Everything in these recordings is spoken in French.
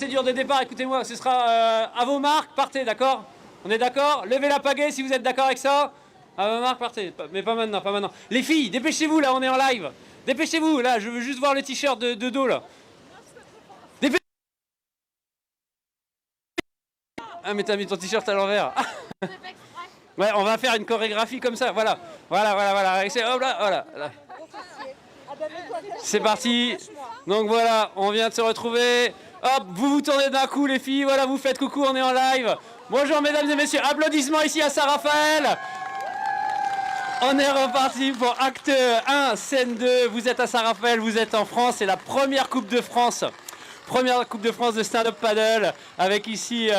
procédure de départ, écoutez-moi, ce sera à vos marques, partez, d'accord? On est d'accord? Levez la pagaie si vous êtes d'accord avec ça. À vos marques, partez. Mais pas maintenant, pas maintenant. Les filles, dépêchez-vous, là, on est en live. Dépêchez-vous, là, je veux juste voir le t-shirt de dos, là. Dépêchez. Ah, mais t'as mis ton t-shirt à l'envers. Ouais, on va faire une chorégraphie comme ça, voilà. Voilà. Hop là, voilà. C'est parti. Donc voilà, on vient de se retrouver. Hop, vous vous tournez d'un coup les filles, voilà, vous faites coucou, on est en live. Bonjour mesdames et messieurs, applaudissements ici à Saint-Raphaël. On est reparti pour acte 1, scène 2. Vous êtes à Saint-Raphaël, vous êtes en France, c'est la première Coupe de France. Première Coupe de France de stand-up paddle, avec ici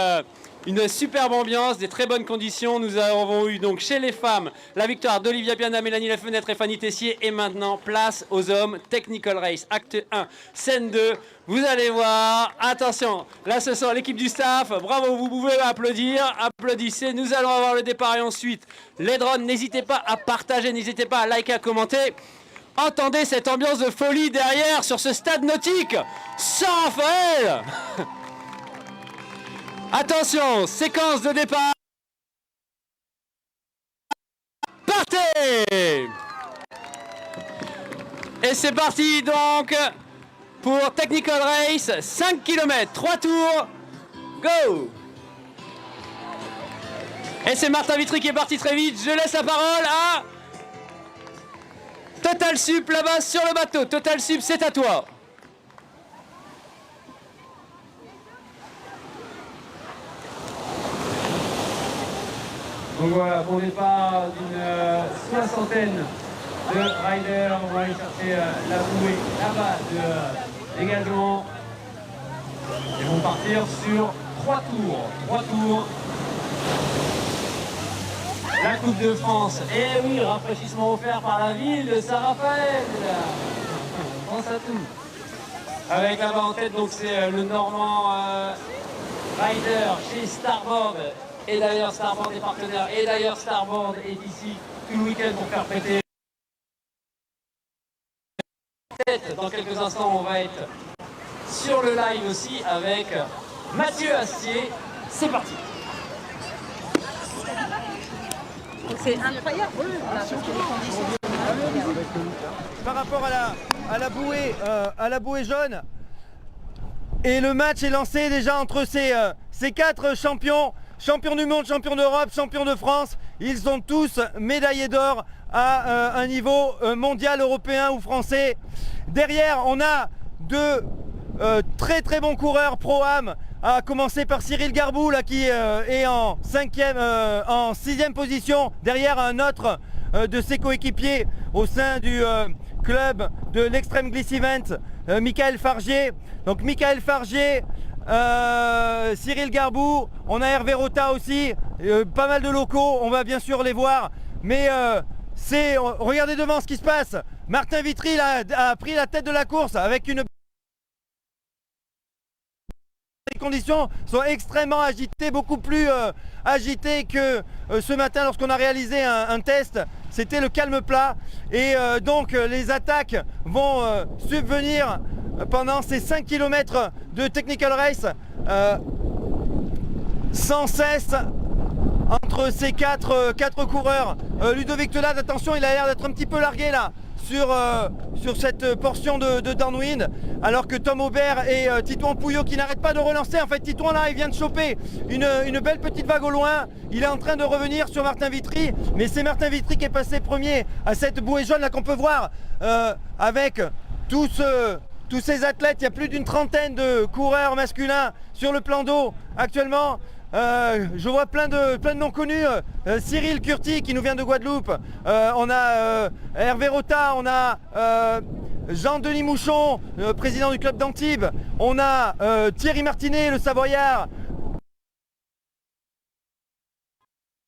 une superbe ambiance, des très bonnes conditions. Nous avons eu donc chez les femmes la victoire d'Olivia Piana, Mélanie Lafenêtre et Fanny Tessier. Et maintenant, place aux hommes. Technical Race, acte 1, scène 2. Vous allez voir, attention, là ce sont l'équipe du staff. Bravo, vous pouvez applaudir, applaudissez. Nous allons avoir le départ et ensuite les drones. N'hésitez pas à partager, n'hésitez pas à liker, à commenter. Entendez cette ambiance de folie derrière sur ce stade nautique. Saint-Raphaël. Attention, séquence de départ. Partez. Et c'est parti donc pour Technical Race, 5 km, 3 tours, go. Et c'est Martin Vitry qui est parti très vite, je laisse la parole à Total Sup là-bas sur le bateau. Total Sup, c'est à toi. Donc voilà, bon départ d'une soixantaine de riders. On va aller chercher la bouée là-bas également. Ils vont partir sur 3 tours. 3 tours. La Coupe de France. Et oui, rafraîchissement offert par la ville de Saint-Raphaël. Pense à tout. Avec là-bas en tête, donc c'est le Normand rider chez Starboard. Et d'ailleurs, Starboard est partenaire. Et d'ailleurs, Starboard est ici tout le week-end pour faire péter. Dans quelques instants, on va être sur le live aussi avec Mathieu Astier. C'est parti. C'est incroyable. Par rapport à la bouée jaune, et le match est lancé déjà entre ces 4 champions du monde, champions d'Europe, champions de France. Ils sont tous médaillés d'or à un niveau mondial, européen ou français. Derrière, on a 2 très très bons coureurs pro-am, à commencer par Cyril Garbou là, qui est en 6e position, derrière un autre de ses coéquipiers au sein du club de l'Extreme Gliss Event, Michael Fargier. Donc Michael Fargier, Cyril Garbou, on a Hervé Rota aussi, pas mal de locaux, on va bien sûr les voir, mais regardez devant ce qui se passe. Martin Vitry a pris la tête de la course avec une... Les conditions sont extrêmement agitées, beaucoup plus agitées que ce matin lorsqu'on a réalisé un test. C'était le calme plat et donc les attaques vont subvenir pendant ces 5 km de Technical Race sans cesse entre ces quatre coureurs. Ludovic Telade, attention, il a l'air d'être un petit peu largué là sur cette portion de downwind, alors que Tom Aubert et Titouan Pouillot qui n'arrêtent pas de relancer. En fait, Titouan là, il vient de choper une belle petite vague au loin. Il est en train de revenir sur Martin Vitry, mais c'est Martin Vitry qui est passé premier à cette bouée jaune là qu'on peut voir avec tous ces athlètes. Il y a plus d'une trentaine de coureurs masculins sur le plan d'eau actuellement. Je vois plein de noms connus. Cyril Curti qui nous vient de Guadeloupe. On a Hervé Rota, on a Jean-Denis Mouchon, président du club d'Antibes. On a Thierry Martinet, le Savoyard.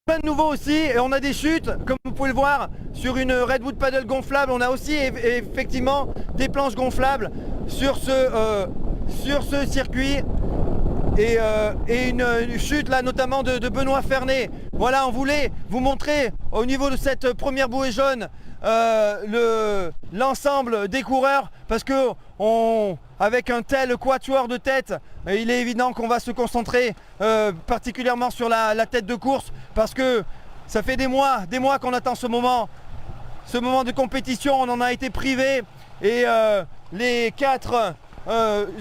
Plein de nouveaux aussi, et on a des chutes, comme vous pouvez le voir, sur une Redwood Paddle gonflable. On a aussi effectivement des planches gonflables sur ce circuit. Et une chute là notamment de Benoît Fernet. Voilà, on voulait vous montrer au niveau de cette première bouée jaune l'ensemble des coureurs, parce que on avec un tel quatuor de tête, il est évident qu'on va se concentrer particulièrement sur la tête de course, parce que ça fait des mois qu'on attend ce moment de compétition. On en a été privé, et les 4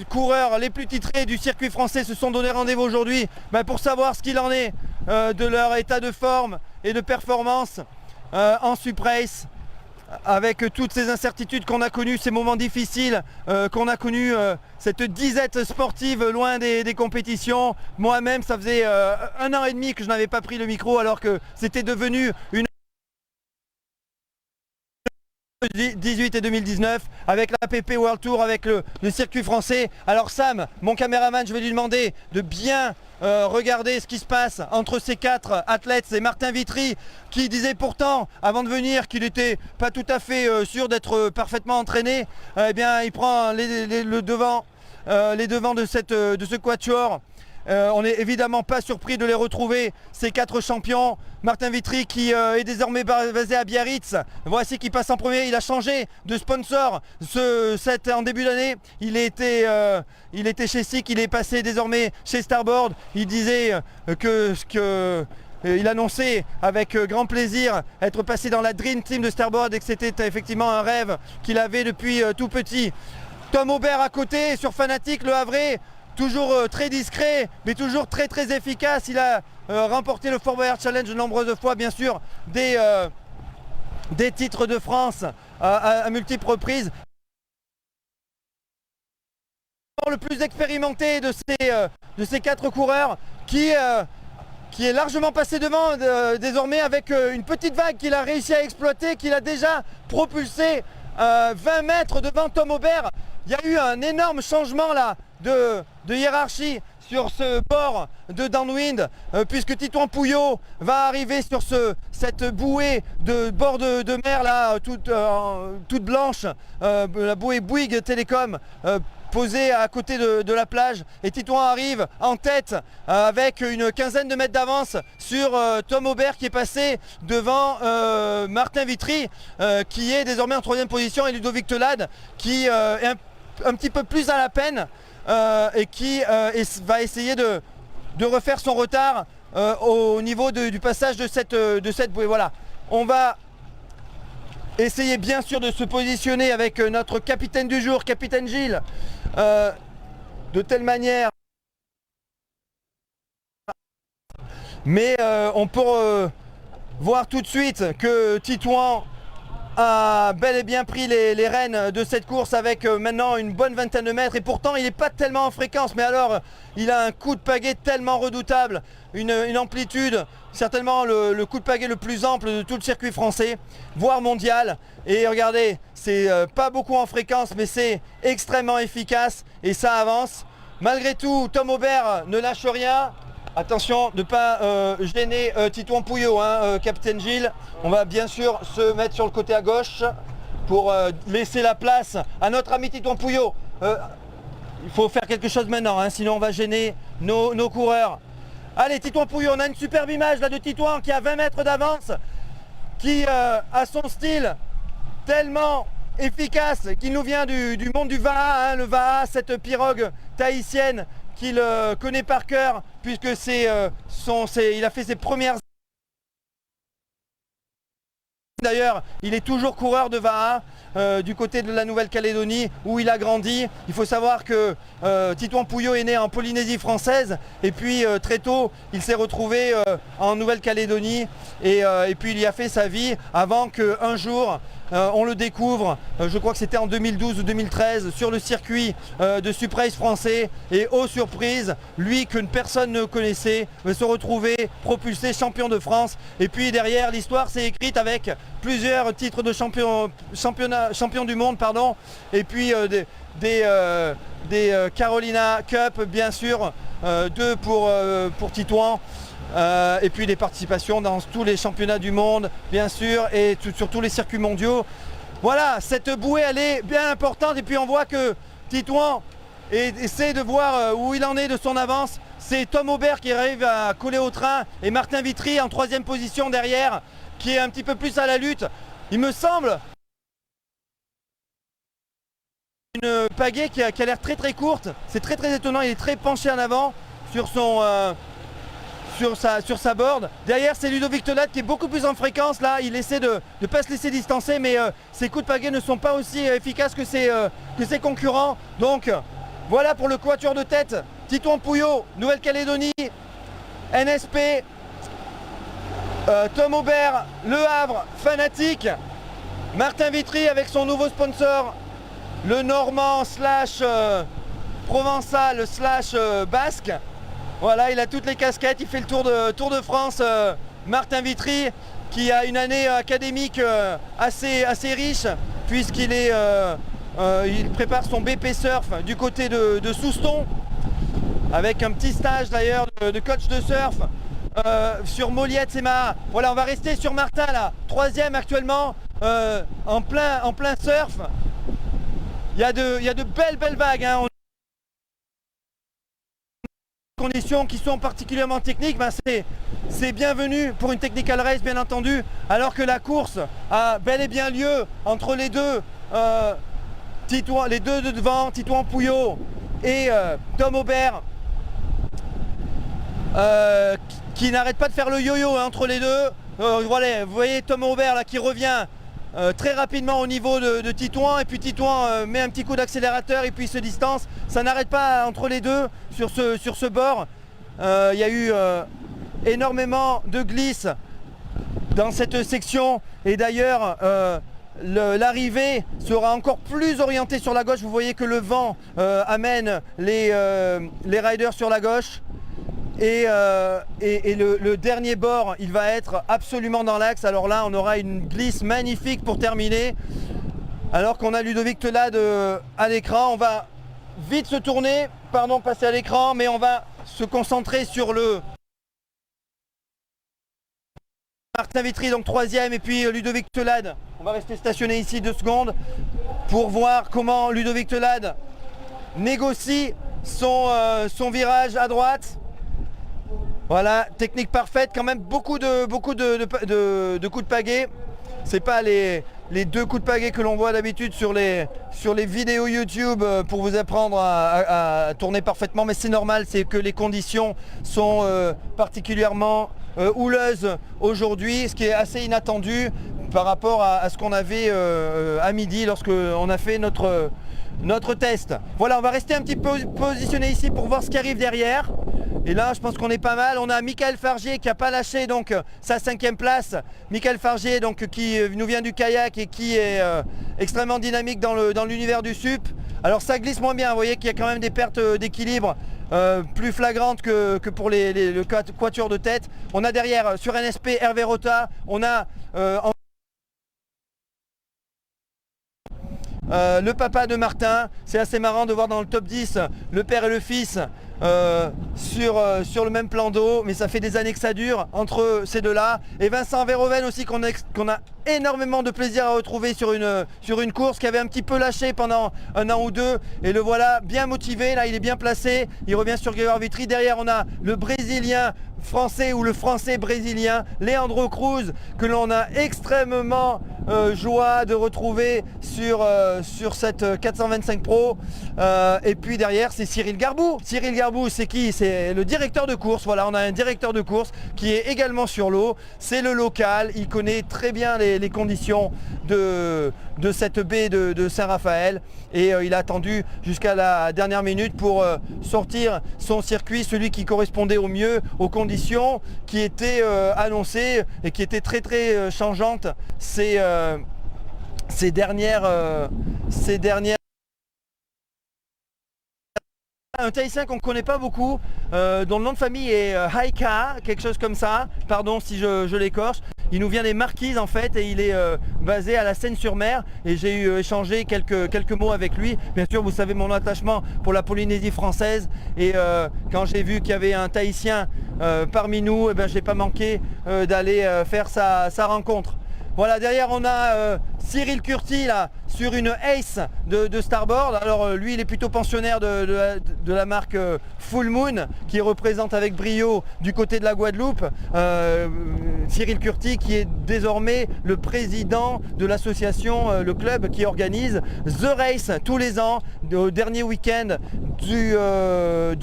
coureurs les plus titrés du circuit français se sont donné rendez-vous aujourd'hui pour savoir ce qu'il en est de leur état de forme et de performance en Suprace, avec toutes ces incertitudes qu'on a connues, ces moments difficiles qu'on a connus, cette disette sportive loin des compétitions. Moi-même, ça faisait 1 an et demi que je n'avais pas pris le micro, alors que c'était devenu une 2018 et 2019 avec la PP World Tour, avec le circuit français. Alors Sam, mon caméraman, je vais lui demander de bien regarder ce qui se passe entre ces 4 athlètes. C'est Martin Vitry qui disait pourtant avant de venir qu'il n'était pas tout à fait sûr d'être parfaitement entraîné. Eh bien, il prend les devants de ce quatuor. On n'est évidemment pas surpris de les retrouver, ces 4 champions. Martin Vitry qui est désormais basé à Biarritz, voici qui passe en premier. Il a changé de sponsor en début d'année. Il était chez SICK, il est passé désormais chez Starboard. Il disait il annonçait avec grand plaisir être passé dans la Dream Team de Starboard, et que c'était effectivement un rêve qu'il avait depuis tout petit. Tom Aubert à côté sur Fanatec, le Havrais. Toujours très discret, mais toujours très efficace. Il a remporté le Fort Boyard Challenge de nombreuses fois, bien sûr, des titres de France à multiples reprises. Le plus expérimenté de ces 4 coureurs, qui est largement passé devant désormais, avec une petite vague qu'il a réussi à exploiter, qu'il a déjà propulsé 20 mètres devant Tom Aubert. Il y a eu un énorme changement là de hiérarchie sur ce bord de downwind, puisque Titouan Pouillot va arriver sur cette bouée de bord de mer là, toute blanche, la bouée Bouygues Télécom, posée à côté de la plage, et Titouan arrive en tête avec une quinzaine de mètres d'avance sur Tom Aubert, qui est passé devant Martin Vitry, qui est désormais en 3e position, et Ludovic Telade qui est un petit peu plus à la peine, et qui va essayer de refaire son retard au niveau du passage de cette bouée. Voilà, on va essayer bien sûr de se positionner avec notre capitaine du jour, capitaine Gilles, de telle manière, mais on peut voir tout de suite que Titouan a bel et bien pris les rênes de cette course, avec maintenant une bonne vingtaine de mètres, et pourtant il n'est pas tellement en fréquence, mais alors il a un coup de pagaie tellement redoutable, une amplitude, certainement le coup de pagaie le plus ample de tout le circuit français, voire mondial. Et regardez, c'est pas beaucoup en fréquence, mais c'est extrêmement efficace, et ça avance. Malgré tout, Tom Aubert ne lâche rien. Attention de ne pas gêner Titouan Pouillot, capitaine Gilles. On va bien sûr se mettre sur le côté à gauche pour laisser la place à notre ami Titouan Pouillot. Il faut faire quelque chose maintenant, sinon on va gêner nos coureurs. Allez, Titouan Pouillot, on a une superbe image là de Titouan qui a 20 mètres d'avance, qui a son style tellement efficace, qui nous vient du monde du Vaha, le Vaha, cette pirogue tahitienne qu'il connaît par cœur, puisque il a fait ses premières... D'ailleurs, il est toujours coureur de Vaha, du côté de la Nouvelle-Calédonie, où il a grandi. Il faut savoir que Titouan Pouillot est né en Polynésie française, et puis très tôt, il s'est retrouvé en Nouvelle-Calédonie, et puis il y a fait sa vie, avant qu'un jour, on le découvre, je crois que c'était en 2012 ou 2013, sur le circuit de Suprace français, et aux surprises, lui que personne ne connaissait, va se retrouver propulsé champion de France. Et puis derrière, l'histoire s'est écrite avec plusieurs titres de champion du monde, pardon, et puis des Carolina Cup, bien sûr, 2 pour Titouan. Et puis des participations dans tous les championnats du monde, bien sûr, et sur tous les circuits mondiaux. Voilà, cette bouée, elle est bien importante. Et puis on voit que Titouan essaie de voir où il en est de son avance. C'est Tom Aubert qui arrive à coller au train, et Martin Vitry en 3e position derrière, qui est un petit peu plus à la lutte. Il me semble une pagaie qui a l'air très très courte. C'est très très étonnant, il est très penché en avant sur son... sur sa board. Derrière c'est Ludovic Telade qui est beaucoup plus en fréquence là, il essaie de ne pas se laisser distancer mais ses coups de pagaie ne sont pas aussi efficaces que ses concurrents. Donc voilà pour le quatuor de tête, Titouan Pouillot, Nouvelle-Calédonie, NSP, Tom Aubert, Le Havre, Fanatique, Martin Vitry avec son nouveau sponsor, le Normand slash Provençal slash Basque. Voilà, il a toutes les casquettes, il fait le Tour de France, Martin Vitry, qui a une année académique assez riche, puisqu'il il prépare son BP Surf du côté de Souston, avec un petit stage d'ailleurs de coach de surf sur Moliette et Maha. Voilà, on va rester sur Martin là, 3e actuellement, en plein surf. Il y a de belles vagues, hein. Conditions qui sont particulièrement techniques, ben c'est bienvenu pour une technical race bien entendu, alors que la course a bel et bien lieu entre les deux de devant, Titouan Pouillot et Tom Aubert, qui n'arrête pas de faire le yo-yo entre les deux. Voilà, vous voyez Tom Aubert là qui revient très rapidement au niveau de Titouan, et puis Titouan met un petit coup d'accélérateur et puis il se distance. Ça n'arrête pas entre les deux sur ce bord. Il y a eu énormément de glisse dans cette section, et d'ailleurs l'arrivée sera encore plus orientée sur la gauche. Vous voyez que le vent amène les riders sur la gauche. Et le dernier bord, il va être absolument dans l'axe. Alors là, on aura une glisse magnifique pour terminer. Alors qu'on a Ludovic Telade à l'écran, on va vite se tourner, passer à l'écran, mais on va se concentrer sur le Martin Vitry, donc 3e, et puis Ludovic Telade. On va rester stationné ici 2 secondes pour voir comment Ludovic Telade négocie son virage à droite. Voilà, technique parfaite, quand même beaucoup de coups de pagaie. C'est pas les 2 coups de pagaie que l'on voit d'habitude sur les vidéos YouTube pour vous apprendre à tourner parfaitement, mais c'est normal, c'est que les conditions sont particulièrement houleuses aujourd'hui, ce qui est assez inattendu par rapport à ce qu'on avait à midi lorsqu'on a fait notre test. Voilà, on va rester un petit peu positionné ici pour voir ce qui arrive derrière. Et là, je pense qu'on est pas mal. On a Michael Fargier qui n'a pas lâché donc sa 5e place. Michael Fargier donc, qui nous vient du kayak et qui est extrêmement dynamique dans l'univers du sup. Alors ça glisse moins bien, vous voyez qu'il y a quand même des pertes d'équilibre plus flagrantes que pour le quatuor de tête. On a derrière sur NSP Hervé Rota, on a le papa de Martin. C'est assez marrant de voir dans le top 10 le père et le fils sur le même plan d'eau, mais ça fait des années que ça dure entre ces deux-là. Et Vincent Verhoeven aussi qu'on a énormément de plaisir à retrouver sur une course, qui avait un petit peu lâché pendant 1 an ou 2, et le voilà bien motivé, là il est bien placé, il revient sur Grégoire Vitry. Derrière on a le Brésilien français ou le français brésilien Leandro Cruz, que l'on a extrêmement joie de retrouver sur cette 425 Pro. Et puis derrière c'est Cyril Garbou. Cyril Garbou, c'est qui? C'est le directeur de course. Voilà, on a un directeur de course qui est également sur l'eau. C'est le local, il connaît très bien les conditions de cette baie de Saint-Raphaël, et il a attendu jusqu'à la dernière minute pour sortir son circuit, celui qui correspondait au mieux aux conditions qui étaient annoncées et qui étaient très très changeantes ces dernières. Un Tahitien qu'on ne connaît pas beaucoup, dont le nom de famille est Haika, quelque chose comme ça, pardon si je l'écorche. Il nous vient des Marquises en fait, et il est basé à la Seine-sur-Mer, et j'ai eu échangé quelques mots avec lui. Bien sûr, vous savez mon attachement pour la Polynésie française, et quand j'ai vu qu'il y avait un Tahitien parmi nous, eh ben, j'ai pas manqué d'aller faire sa rencontre. Voilà, derrière on a Cyril Curti là sur une Ace de Starboard. Alors lui il est plutôt pensionnaire de la marque Full Moon qui représente avec brio du côté de la Guadeloupe. Cyril Curti qui est désormais le président de l'association, le club qui organise The Race tous les ans au dernier week-end du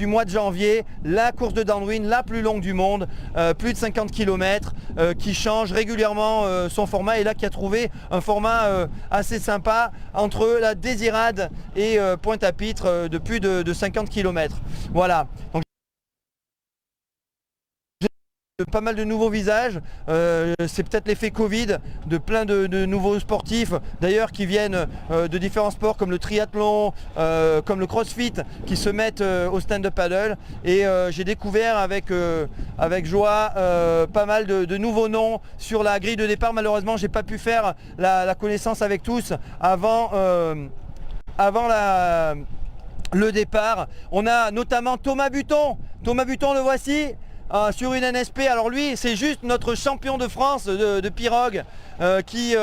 mois de janvier, la course de downwind la plus longue du monde, plus de 50 km, qui change régulièrement son format et là qui a trouvé un format assez sympa entre la Désirade et Pointe-à-Pitre de plus de 50 km. Voilà. Donc, pas mal de nouveaux visages, c'est peut-être l'effet Covid de plein de nouveaux sportifs d'ailleurs qui viennent de différents sports comme le triathlon, comme le crossfit qui se mettent au stand-up paddle et j'ai découvert avec joie pas mal de nouveaux noms sur la grille de départ. Malheureusement j'ai pas pu faire la connaissance avec tous avant le départ. On a notamment Thomas Buton, le voici. Sur une NSP, alors lui c'est juste notre champion de France de pirogue qui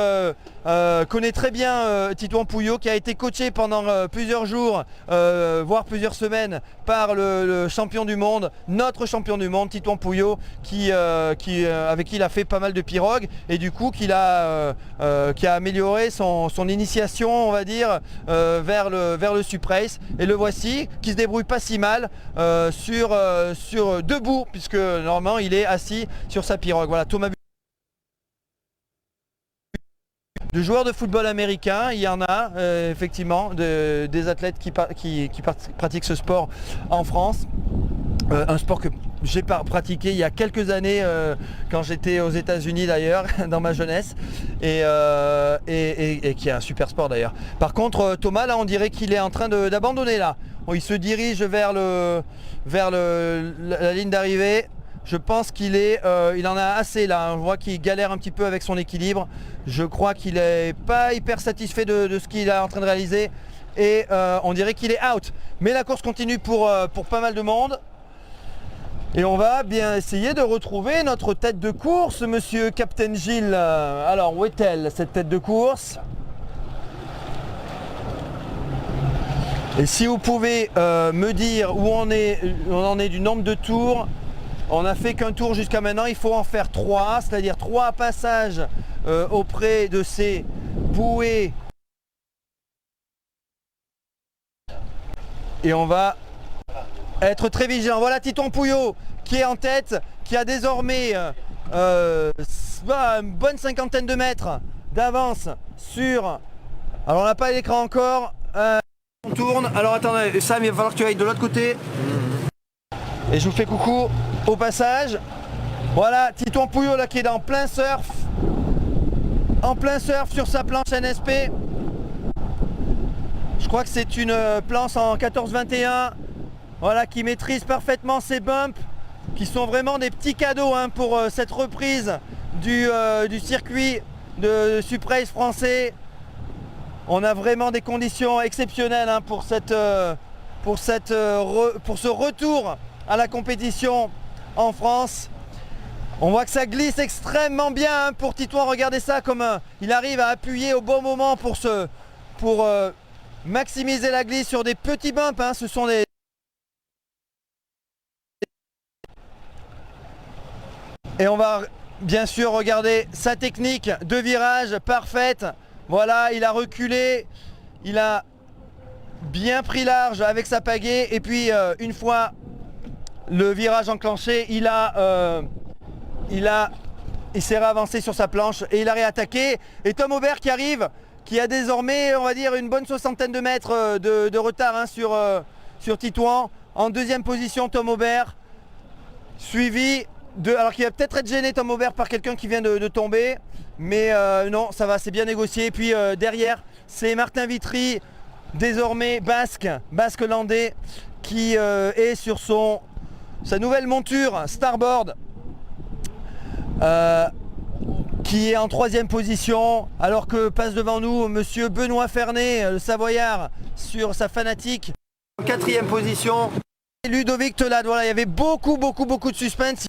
connaît très bien Titouan Pouillot, qui a été coaché pendant plusieurs jours, voire plusieurs semaines par le champion du monde, notre champion du monde Titouan Pouillot avec qui il a fait pas mal de pirogue et du coup qui a amélioré son initiation on va dire vers le Suprace et le voici qui se débrouille pas si mal sur debout puisque normalement il est assis sur sa pirogue. Voilà, Thomas de joueurs de football américain, il y en a effectivement des athlètes qui pratiquent ce sport en France. Un sport que j'ai pratiqué il y a quelques années quand j'étais aux États-Unis d'ailleurs, dans ma jeunesse, et qui est un super sport d'ailleurs. Par contre, Thomas, là, on dirait qu'il est en train d'abandonner là. Bon, il se dirige vers la ligne d'arrivée. Je pense qu'il en a assez là. On voit qu'il galère un petit peu avec son équilibre. Je crois qu'il n'est pas hyper satisfait de ce qu'il est en train de réaliser. Et on dirait qu'il est out. Mais la course continue pour pas mal de monde. Et on va bien essayer de retrouver notre tête de course, monsieur Captain Gilles. Alors, où est-elle, cette tête de course? Et si vous pouvez me dire où on en est du nombre de tours. On n'a fait qu'un tour jusqu'à maintenant, il faut en faire 3, c'est-à-dire 3 passages auprès de ces bouées. Et on va être très vigilant. Voilà Titouan Pouillot qui est en tête, qui a désormais une bonne cinquantaine de mètres d'avance sur... Alors on n'a pas l'écran encore. On tourne. Alors attendez, Sam, il va falloir que tu ailles de l'autre côté. Et je vous fais coucou au passage. Voilà, Titouan Pouillot là qui est en plein surf sur sa planche NSP. Je crois que c'est une planche en 14-21. Voilà, qui maîtrise parfaitement ses bumps, qui sont vraiment des petits cadeaux hein, pour cette reprise du circuit de Suprace français. On a vraiment des conditions exceptionnelles hein, pour ce retour à la compétition en France. On voit que ça glisse extrêmement bien hein, pour Titouan. Regardez ça comme il arrive à appuyer au bon moment pour maximiser la glisse sur des petits bumps hein. Ce sont des... Et on va bien sûr regarder sa technique de virage parfaite. Voilà, il a reculé, il a bien pris large avec sa pagaie et puis une fois le virage enclenché, il s'est réavancé sur sa planche et il a réattaqué. Et Tom Aubert qui arrive, qui a désormais, on va dire, une bonne soixantaine de mètres de retard hein, sur Titouan. En deuxième position, Tom Aubert, suivi de... Alors qu'il va peut-être être gêné, Tom Aubert, par quelqu'un qui vient de tomber. Mais non, ça va, c'est bien négocié. Et puis derrière, c'est Martin Vitry, désormais basque landais, qui est sur sa nouvelle monture Starboard, qui est en troisième position, alors que passe devant nous monsieur Benoît Fernet, le Savoyard, sur sa Fanatique, en quatrième position. Ludovic Telade, voilà, il y avait beaucoup de suspense.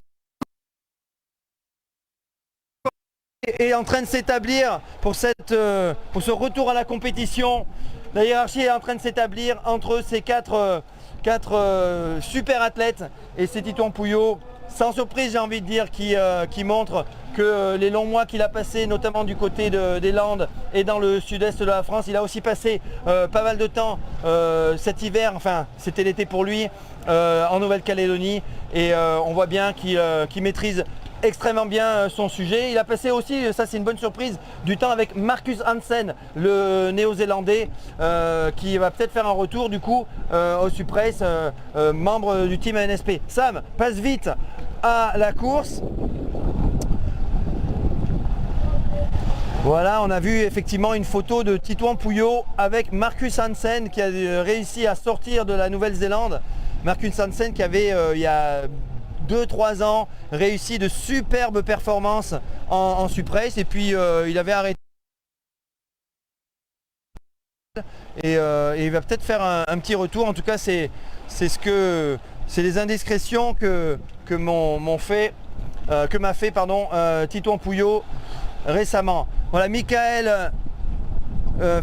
est en train de s'établir pour ce retour à la compétition. La hiérarchie est en train de s'établir entre ces quatre super athlètes et c'est Titouan Pouilleau, sans surprise j'ai envie de dire, qui montre que les longs mois qu'il a passés, notamment du côté des Landes et dans le sud-est de la France, il a aussi passé pas mal de temps cet hiver, enfin c'était l'été pour lui, en Nouvelle-Calédonie et on voit bien qu'il maîtrise extrêmement bien son sujet. Il a passé aussi, ça c'est une bonne surprise, du temps avec Marcus Hansen, le néo-zélandais, qui va peut-être faire un retour du coup au Suprace, membre du team ANSP. Sam, passe vite à la course. Voilà, on a vu effectivement une photo de Titouan Pouilleau avec Marcus Hansen qui a réussi à sortir de la Nouvelle-Zélande. Marcus Hansen qui avait il y a 2-3 ans réussi de superbes performances en Suprace et puis il avait arrêté et il va peut-être faire un petit retour. En tout cas c'est les indiscrétions que m'a fait Titouan Pouilleau récemment. Voilà, Michael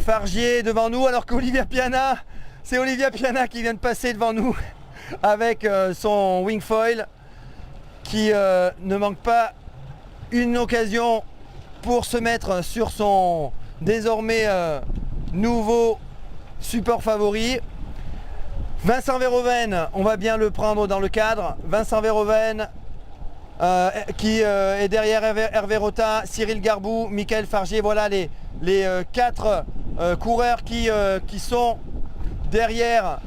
Fargier devant nous alors qu'Olivia Piana, c'est Olivia Piana qui vient de passer devant nous avec son wingfoil qui ne manque pas une occasion pour se mettre sur son désormais nouveau support favori. Vincent Verhoeven, on va bien le prendre dans le cadre. Vincent Verhoeven qui est derrière Hervé Rota, Cyril Garbou, Michael Fargier. Voilà les 4 coureurs qui sont derrière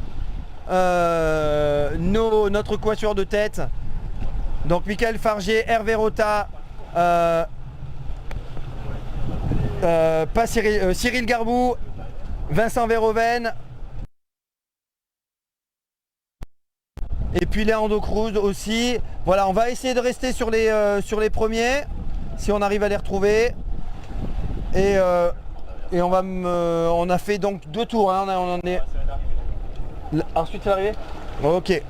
notre quatuor de tête. Donc Michael Fargier, Hervé Rota, Cyril Garbou, Vincent Verhoeven et puis Leandro Cruz aussi. Voilà, on va essayer de rester sur les premiers si on arrive à les retrouver et on a fait donc 2 tours, hein, on en est. Ensuite c'est l'arrivée. Ok.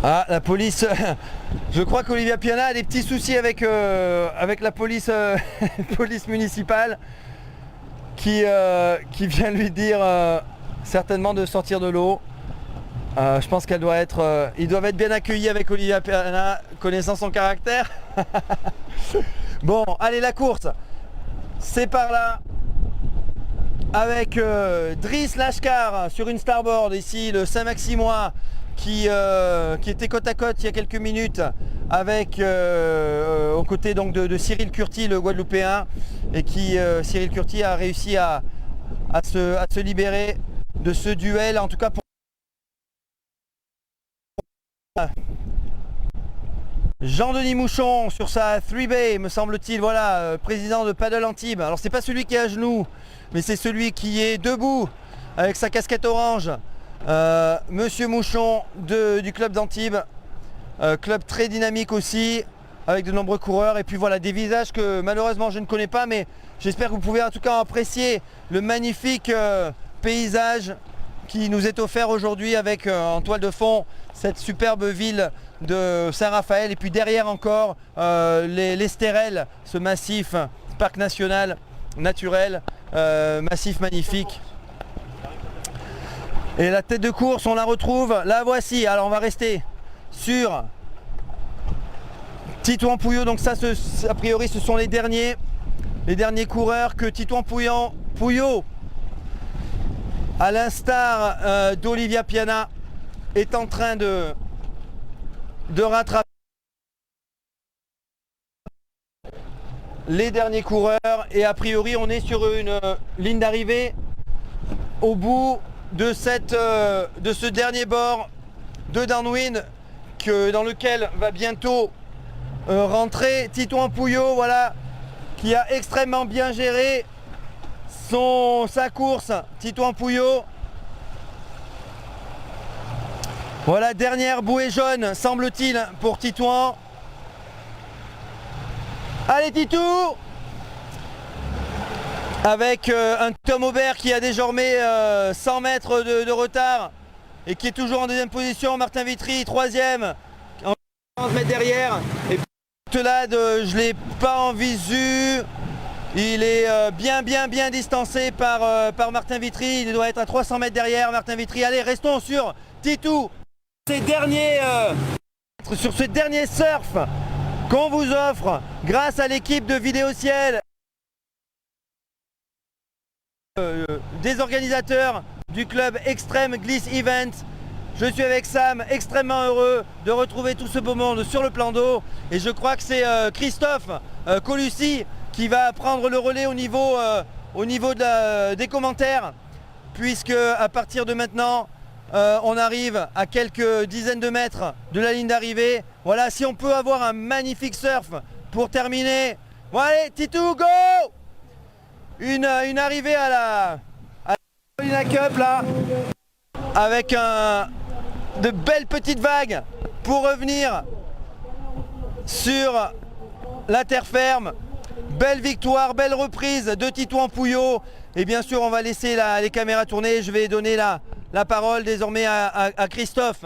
Ah, la police, je crois qu'Olivia Piana a des petits soucis avec la police, police municipale qui vient lui dire certainement de sortir de l'eau. Je pense qu'elle doit être, ils doivent être bien accueillis avec Olivia Piana, connaissant son caractère. Bon, allez, la course, c'est par là. Avec Driss Lashkar sur une starboard, ici le Saint-Maximois qui était côte à côte il y a quelques minutes avec aux côtés donc de Cyril Curti, le Guadeloupéen, et Cyril Curti a réussi à se libérer de ce duel, en tout cas pour Jean-Denis Mouchon sur sa 3Bay, me semble-t-il, voilà, président de Paddle Antibes. Alors c'est pas celui qui est à genoux, mais c'est celui qui est debout avec sa casquette orange. Monsieur Mouchon du club d'Antibes, club très dynamique aussi, avec de nombreux coureurs. Et puis voilà, des visages que malheureusement je ne connais pas, mais j'espère que vous pouvez en tout cas apprécier le magnifique paysage qui nous est offert aujourd'hui avec en toile de fond cette superbe ville de Saint-Raphaël. Et puis derrière encore l'Estérel, ce massif, parc national naturel, massif magnifique. Et la tête de course, on la retrouve, la voici. Alors on va rester sur Titouan Pouilleau. Donc ça, a priori, ce sont les derniers coureurs que Titouan Pouilleau, à l'instar d'Olivia Piana, est en train de rattraper les derniers coureurs. Et a priori, on est sur une ligne d'arrivée au bout de ce dernier bord de downwind dans lequel va bientôt rentrer Titouan Pouilleau, voilà, qui a extrêmement bien géré sa course. Titouan Pouilleau, voilà, dernière bouée jaune semble-t-il pour Titouan. Allez Titou, avec un Tom Aubert qui a désormais 100 mètres de retard et qui est toujours en deuxième position. Martin Vitry, troisième. 40 mètres derrière. Et puis Telade, je l'ai pas en visu. Il est bien distancé par Martin Vitry. Il doit être à 300 mètres derrière Martin Vitry. Allez, restons sur Titou. Sur ce dernier surf qu'on vous offre grâce à l'équipe de Vidéociel, des organisateurs du club Extreme Gliss Event. Je suis avec Sam, extrêmement heureux de retrouver tout ce beau monde sur le plan d'eau. Et je crois que c'est Christophe Colussi qui va prendre le relais au niveau des commentaires, puisque à partir de maintenant, on arrive à quelques dizaines de mètres de la ligne d'arrivée. Voilà, si on peut avoir un magnifique surf pour terminer. Bon allez, Titou, go! Une arrivée à la Carolina Cup là, avec de belles petites vagues pour revenir sur la terre ferme. Belle victoire, belle reprise de Titouan Pouillot. Et bien sûr, on va laisser les caméras tourner. Je vais donner la parole désormais à Christophe.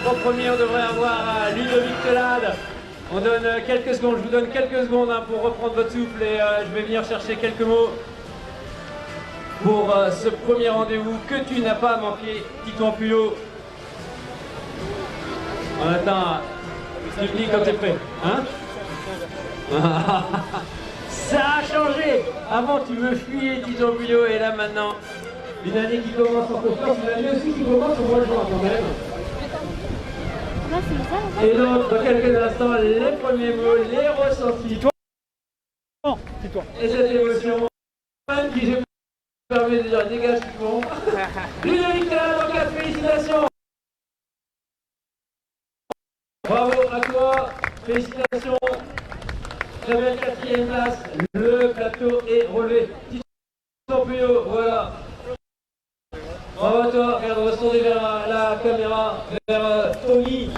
Trois premiers, on devrait avoir Ludovic Telade. On donne quelques secondes, je vous donne quelques secondes pour reprendre votre souffle et je vais venir chercher quelques mots pour ce premier rendez-vous que tu n'as pas manqué, Titouan Pouillot. On attend, tu me dis quand t'es prêt, hein? Ça a changé. Avant tu me fuyais, Titouan Pouillot, et là maintenant, une année qui commence en confiance, une année aussi qui commence au mois de juin quand même. Et donc, dans quelques instants, les premiers mots, les ressentis. Et cette émotion, même qui je me permets de dire, dégage du fond. Ludovic Telade, en 4, félicitations. Bravo à toi, félicitations. Très belle 4e place, le plateau est relevé. Titouan Pouillot, voilà. Bravo à toi, regarde, on va se tourner vers la caméra, vers Tony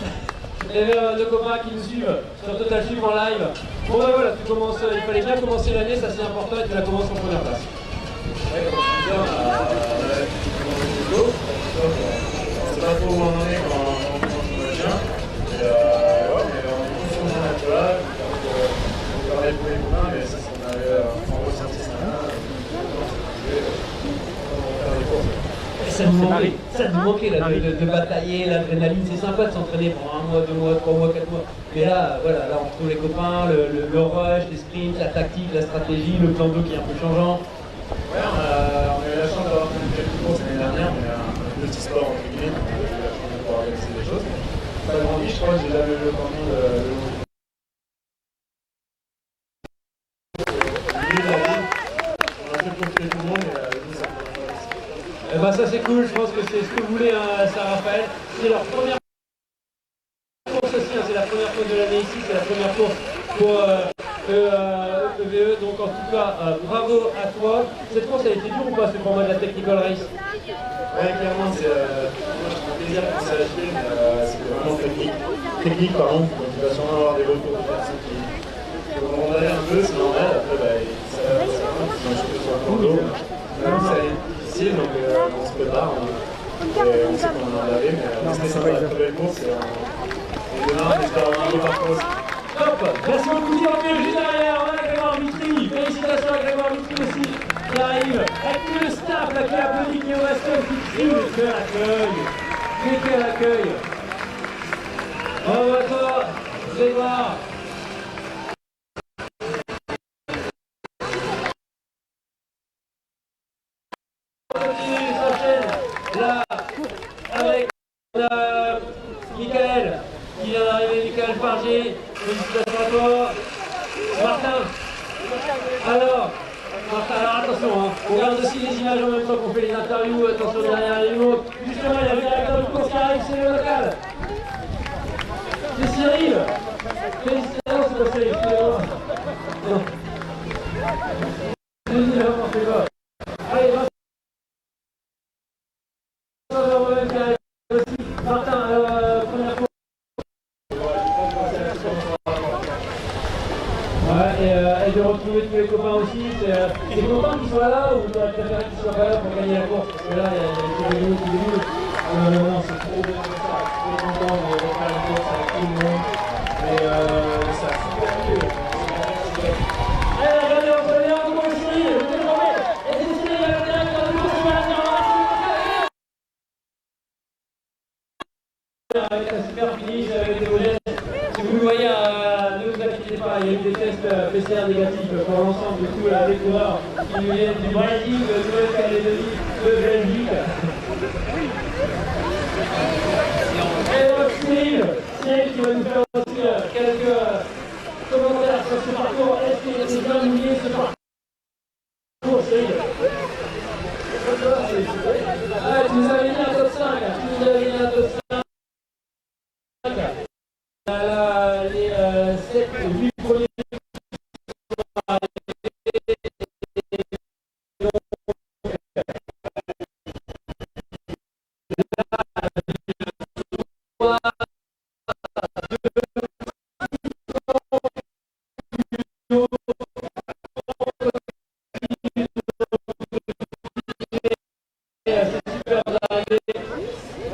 et vers nos copains qui nous suivent sur Total Sup en live. Bon ben voilà, tu commences, il fallait bien commencer l'année, ça c'est important, et tu la commences en première place. Ouais, comme je disais, on sait pas trop où on en est quand on va bien. Ouais, mais on est tous sur le naturel, donc on parlait pour les copains, mais ça, on avait en ressenti ça. Ça nous manquait là, de batailler, l'adrénaline, c'est sympa de s'entraîner pendant 1 mois, 2 mois, 3 mois, 4 mois. Mais là, voilà, là on retrouve les copains, le rush, les sprints, la tactique, la stratégie, le plan d'eau qui est un peu changeant. Ouais, on a eu la chance d'avoir fait quelques courses l'année dernière, mais un petit sport entre guillemets, donc on a eu la chance de pouvoir organiser des choses. Ça a grandi, je crois que j'ai jamais eu le temps de on a fait profiter tout le monde et nous ça fait. Eh ben ça c'est cool, je pense que c'est ce que voulait Saint-Raphaël. C'est leur première course aussi, hein, c'est la première course de l'année ici, c'est la première course pour EVE, donc en tout cas, bravo à toi. Cette course, elle a été dure ou pas, ce format de la Technical Race? Ouais, clairement, c'est un plaisir pour ça la Chine. C'était vraiment technique, pardon. Donc il va sûrement avoir des retours de personnes qui vont randonner un peu, c'est normal. Après, bah, ça va qui sont un peu sur le plan d'eau. Ça a été difficile, donc on se prépare. Et on sait qu'on en avait, mais c'était sympa, une très belle course. Et demain, on espère avoir un beau parcours. Top. Merci beaucoup, Thierry. Juste derrière, on a Grégoire Vitry. Félicitations à Grégoire Vitry aussi, qui arrive avec tout le staff là, qui applaudit, qui est au Weston, qui crie. Quel accueil. Quel accueil. Bravo à toi, Grégoire. On continue, s'enchaîne là avec Michael qui vient d'arriver, Michael Fargier. Félicitations à toi. Martin. Alors attention, hein, on regarde aussi les images en même temps qu'on fait les interviews. Attention derrière les mots. Justement, il y a le directeur de course qui arrive, c'est le local. C'est Cyril. Félicitations, c'est pas Cyril, excusez-moi. Non. Allez, Martin, première fois. Ouais, et de retrouver tous les copains aussi. C'est content qu'ils soient là ou tu aurais préféré qu'ils soient pas là pour gagner la course? Parce que là, il y a tous les gens qui déboulent. Non, c'est trop bien comme ça. Je suis content de refaire la course avec tout le monde. Et ça a super mieux. Allez, regardez, on peut aller en tout aussi. Je te le promets. Et c'est ici, il y a le directeur de course qui va venir en avec un super finish, avec des moyennes. Si vous le voyez, ne vous inquiétez pas, il y a eu des tests PCR négatifs pour l'ensemble de tous les coureurs qui nous viennent du Brésil, de Nouvelle-Calédonie, de Belgique. Et donc Cyril qui va nous faire aussi quelques commentaires sur ce parcours. Est-ce qu'il est bien mouillé ce parcours, Cyril? Ah, tu nous avais dit un top 5, tu nous avais dit un top 5. Les 7 ou 8 premiers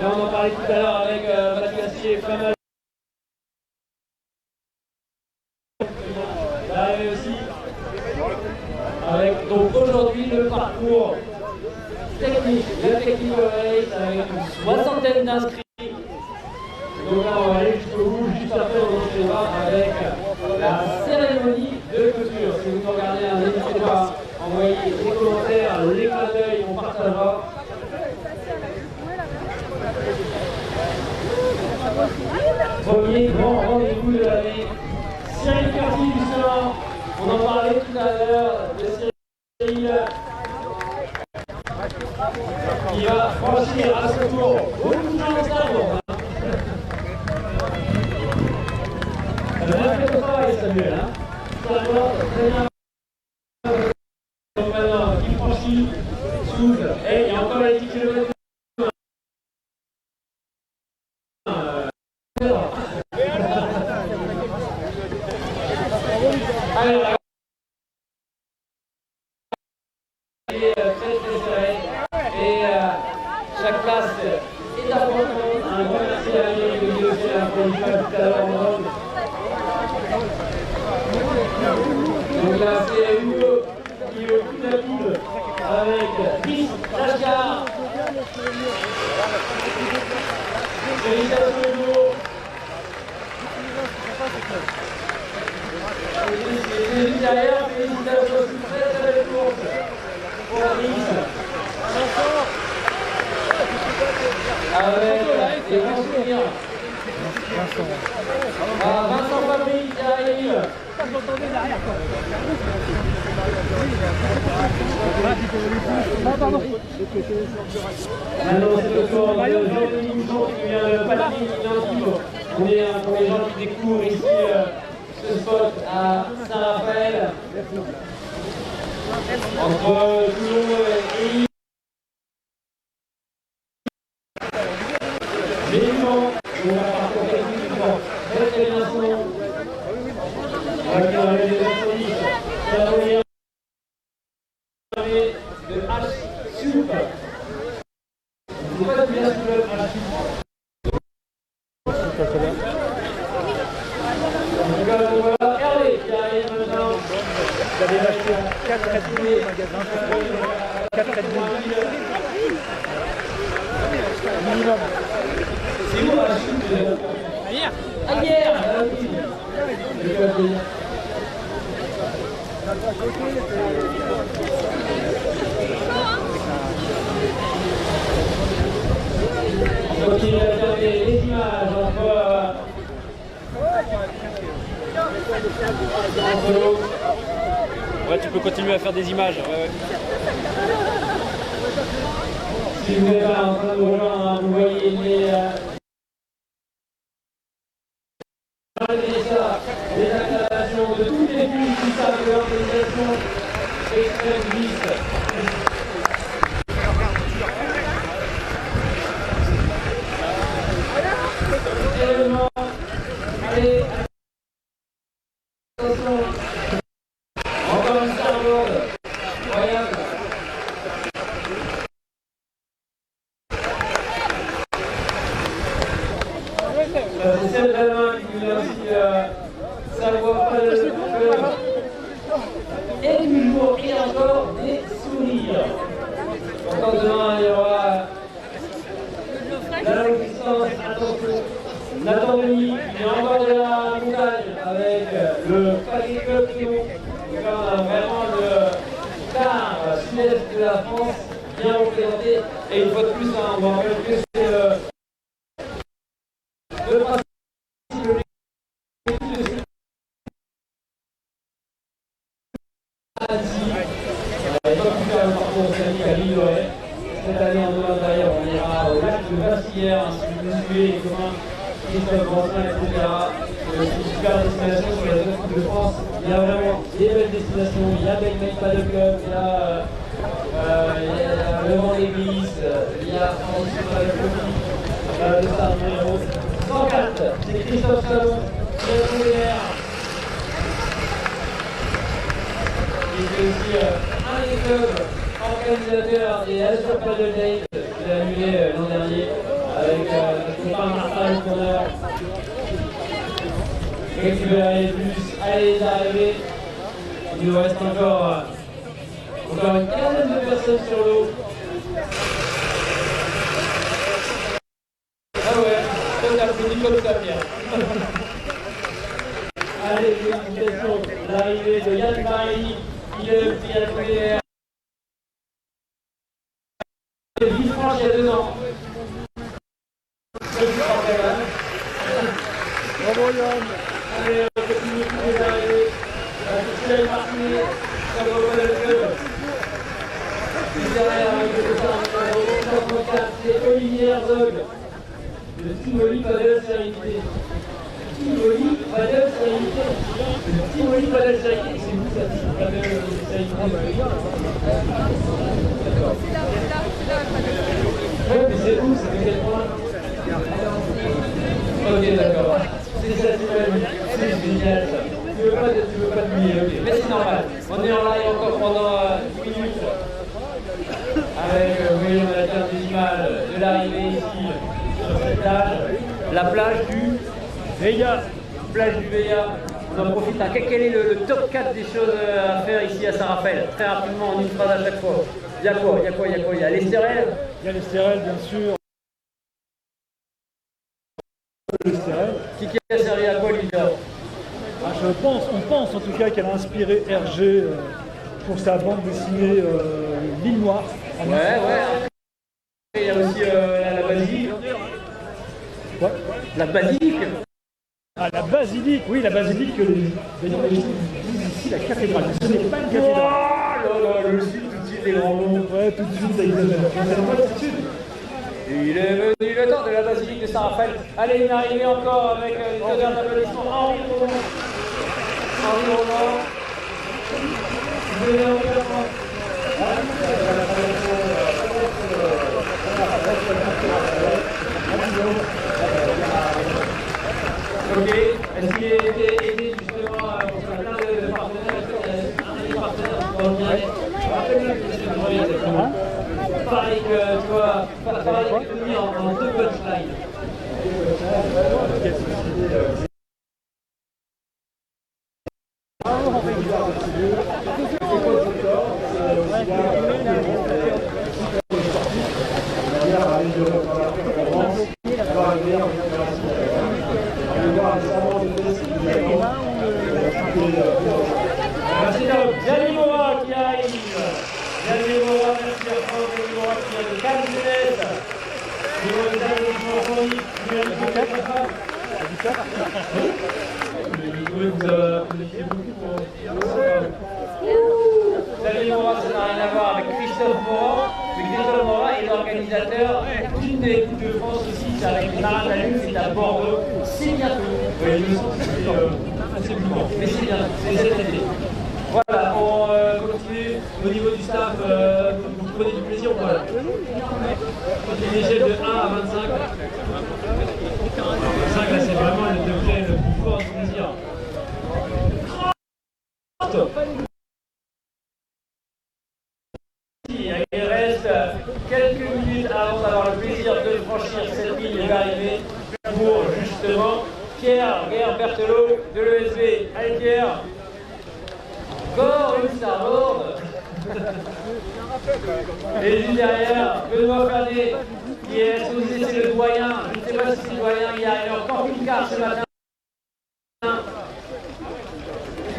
on en parlait tout à l'heure avec Mathieu Assier, pas mal. D'arriver aussi avec donc aujourd'hui le parcours technique, la technique race avec une soixantaine d'inscrits. Donc là on va aller jusqu'au bout, juste après on enchaînera avec la cérémonie de clôture. Si vous nous regardez, n'hésitez pas à envoyer des commentaires, les clins d'œil, on partagera. Premier grand rendez-vous de l'année. Cyril Carty, justement, on en parlait tout à l'heure de Cyril qui va franchir à ce tour beaucoup de gens en sabre. Bien fait le travail, Samuel. Ça va très bien. Donc maintenant, qui franchit, souffle, et il y a encore les 10 km. Alors, il est très serré et chaque place est importante. Un grand merci à Yannick de Guillaume pour le faire tout à l'heure en Rome. Donc là, c'est Hugo qui est au coup de la coude avec Chris Lachgar. Félicitations Hugo. Et derrière, félicitations aussi, très belle course pour Chris. Avec des grands souvenirs. Vincent Fabry qui arrive. Maintenant, c'est le tour de Jean-Denis Bouchon qui vient de Paladine. On est pour les gens qui découvrent ici ce spot à Saint-Raphaël. Entre Toulon et Lille. L'élément de la parcours technique, très bien son. Avec la réalisation ça va venir de H-Soup. C'est pas de bien sous le H-Soup. Donc voilà, Hervé qui arrive maintenant. Vous avez acheté 4 Red Bull au magasin. 4 Red Bull. Minimum. C'est où H-Soup? Hier. On continue à regarder les images entre Ouais, tu peux continuer à faire des images. Ouais. si vous n'êtes pas en train de nous rejoindre, vous voyez les acclamations de toutes les filles qui savent que l'organisation existe. Événement, allez, attention, encore une starboard, incroyable. C'est celle d'Alain qui voulait aussi savoir pas de et toujours et encore des sourires. Encore demain, il y aura la résistance, attention. Nathan Denis, il est encore de la montagne avec le Paris Club Théo. On a vraiment le quart sud-est de la France bien représenté. Et une fois de plus, on va rappeler que c'est le principe de l'équipe de on n'a pas pu faire le parcours océanique à l'île d'Orée. Cette année, en demain d'ailleurs, on ira au lac de Bassière, ainsi que vous suivez les communs Christophe Bransin, etc. C'est une super destination sur la zone Coupe de France. Il y a vraiment des belles destinations. Il y a Belmec Paddle Club, il y a le Vent d'Église, il y a Francis Paddle Club, le stade numéro 104. C'est Christophe Salon qui a trouvé l'air. Il fait aussi un des clubs organisateurs des Azure Paddle Days qu'il a annulé l'an dernier avec notre copain Martin Le Tourneur. Récupérer les bus, allez les arriver. Il nous reste encore une quinzaine de personnes sur l'eau. Ah ouais, ça t'as pris comme ça, Pierre. Allez, félicitations, l'arrivée de Yann Marie, qui est le petit APR. Villefranche il y a 2 ans. Bravo Yann. Allez, on continue tous les arrivées. Cyril Martinet, ça va au le club. Et derrière, avec le départ, c'est Olivier Herzog. Le Team Oli Paddle Sérénité. Team Oli Paddle Sérénité. Le Team Oli Paddle Sérénité, c'est où ça, Team Paddle Sérénité? D'accord. Ouais, mais c'est où? C'est de quel point? Ok, d'accord. C'est ça, c'est génial ça. Tu veux pas te mouiller, ok. Mais c'est normal. On est en live encore pendant 10 minutes. Avec, vous voyez, on a la carte des images de l'arrivée ici sur cette plage. La plage du Veilla. Plage du Veilla. On en profite. Quel est le top 4 des choses à faire ici à Saint-Raphaël? Très rapidement, en une phrase à chaque fois. Il y a quoi? Il y a l'Estérel. Il y a l'Estérel, bien sûr. L'Estérel. Qui a servi à quoi, Lydia? On pense en tout cas qu'elle a inspiré Hergé pour sa bande dessinée L'île Noire. Ouais. Il y a aussi la basilique. Quoi? La basilique. Ah, la basilique, oui, la basilique, ici la cathédrale, mais ce n'est pas une cathédrale. Oh là là, le sud, tout de suite, les grands mots. Ouais, tout de suite, ça exagère. On pas tout de suite. Il est venu le temps de la basilique de Saint-Raphaël. Allez, une arrivée encore avec une odeur d'applaudissement. Henri Roland. Venez en Pareil que toi, pareil que lui en 2 punchlines. Merci Gianni Mora qui arrive. Gianni Mora, merci à France, Gianni Mora qui vient de Cannes Jeunesse. Gianni Mora, ça n'a rien à voir avec Christophe Mora. Mais Christophe Mora est l'organisateur d'une des Coupes de France aussi, c'est avec les Marins de la Lune, c'est à Bordeaux. C'est bientôt. Oui, je me sens que c'est plus grand. Mais c'est bien, c'est cet été. Voilà, on continue au niveau du staff, vous prenez du plaisir ou pas? Une échelle de 1 à 25. 25 là c'est vraiment le degré le plus fort du plaisir. 30. Il reste quelques minutes avant d'avoir le plaisir de franchir cette ligne d'arrivée pour justement Pierre Berthelot de l'ESV. Allez Pierre. Encore une starboard. Et juste derrière, Benoît Fernet, qui est associé, c'est le doyen. Je ne sais pas si c'est le doyen, il arrive encore une carte ce matin.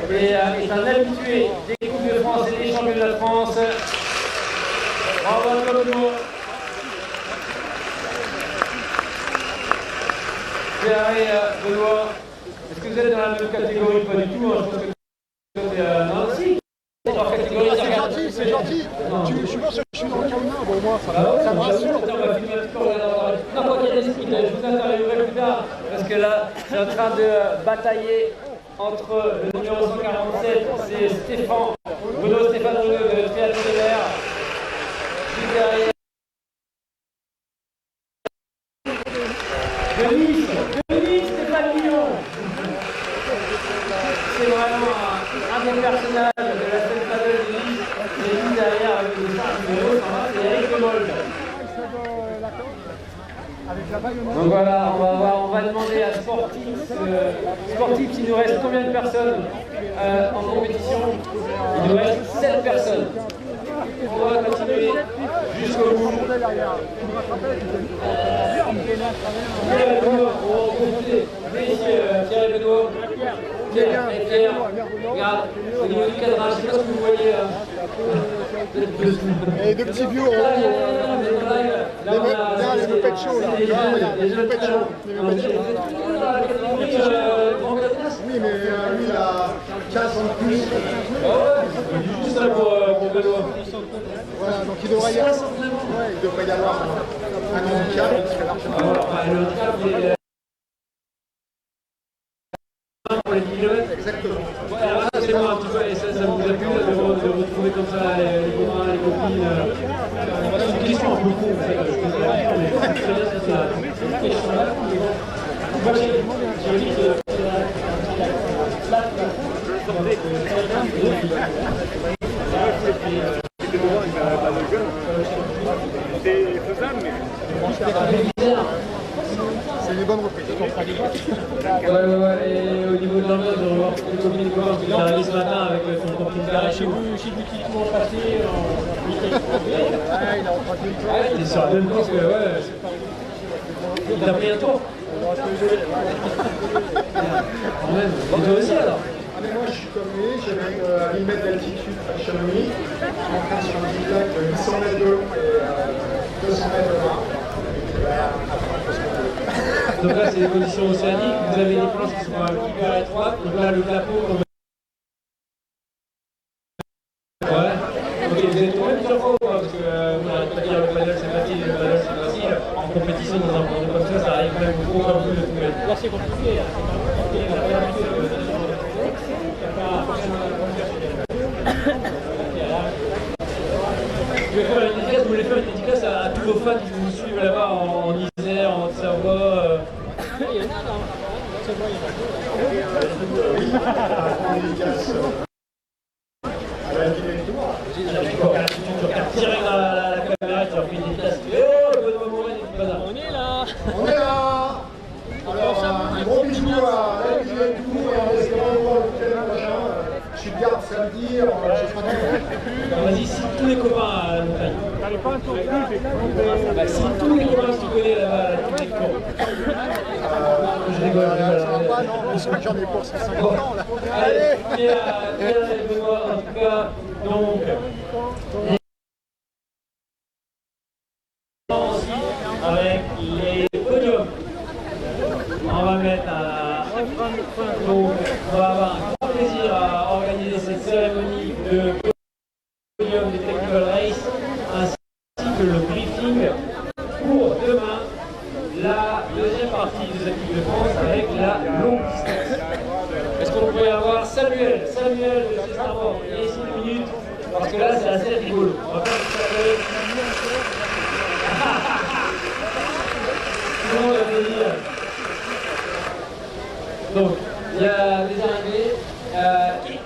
Et est un habitué des Coupes de France et des Championnats de France. Bravo à toi Benoît. Pierre et Benoît, est-ce que vous êtes dans la même catégorie? Pas du tout, hein, je pense que non, si. C'est gentil. Je pense que je suis dans le K1, bon moi ça me rassure. Non, pas qu'il y ait des speed, je vous interviewerai plus tard, parce que là, je suis en train de batailler entre le numéro 147, c'est Stéphane Bruno de Triathlon de Mer. Juste derrière. Denis Stéphane Lyon. C'est vraiment un des personnages de la scène paddle de Nice. Et juste derrière, avec les 5 numéros, c'est Eric Lemold. Donc voilà, on va demander à Sportif s'il nous reste combien de personnes en compétition. Il nous reste 7 personnes. On va continuer jusqu'au bout. Pierre et Benoît, on va profiter. Venez ici, Pierre et Benoît. Pierre et Pierre, regarde, au niveau du cadrage, je ne sais pas ce que vous voyez. Et deux petits vieux en haut. Les mopettes chauds là. Les mopettes chauds. Oui, mais lui il a 15 ans de plus. Juste ça pour Benoît. Voilà, donc il devrait y avoir un handicap qui serait largement. Le handicap, il est pour les 10 km. Exactement. Alors ça c'est moi un petit peu, et ça vous a plu de retrouver comme ça les copains, les copines. C'est une question un peu con, en fait, je peux dire, mais c'est très bien si c'est une question là. Moi j'ai dit que C'est faisable, mais c'est une bonne reprise. Ouais, et au niveau de l'ambiance, de revoir les copines et copains qui sont arrivés ce matin avec son camping-car chez vous, qui tout passé. Il a emprunté une fois. Il est sur la même place que, ouais. Il a pris un tour. Quand même, et toi aussi alors. Ah mais moi je suis comme lui, j'avais à 1000 mètres d'altitude à Chamonix, je m'entraîne sur un petit lac de 800 mètres de long et 200 mètres de large. Donc là c'est les conditions océaniques, vous avez des planches qui sont hyper étroites, donc là le clapot comme... Ouais, ok, vous êtes tombé plusieurs fois ou pas? Parce que vous n'arrêtez pas de dire le paddle c'est facile, le paddle c'est facile. En compétition dans un projet comme ça arrive quand même beaucoup comme vous de tomber. Là c'est compliqué, Je vais faire une dédicace, vous voulez faire une dédicace à tous vos fans qui vous suivent là-bas en Isère, en Haute-Savoie. tu regardes direct dans la caméra, tu leur fais une dédicace. Oh, Benoît Morel et tout bazar. On est là. On est là. Alors, un gros bisou à elle, et en espérant vous voir le week-end prochain. Je suis de garde samedi, je serai Alors, vas-y, cite tous les copains à la montagne. Bah, cite tous les copains que tu connais là-bas, à tous les cours. Je rigole, ça va pas, non, parce que j'en ai pour 150 ans là. Allez, Pierre et Benoît, en tout cas, donc. Avec les podiums. On va mettre un. Donc, on va avoir un grand plaisir à organiser cette cérémonie de podium des Technical Race ainsi que le briefing pour demain, la deuxième partie de cette équipe de France avec la longue distance. Est-ce qu'on pourrait avoir Samuel de chez Starboard? Il y a ici 2 minutes, parce que là c'est assez rigolo. On va faire tout le donc, il y a des arrivées.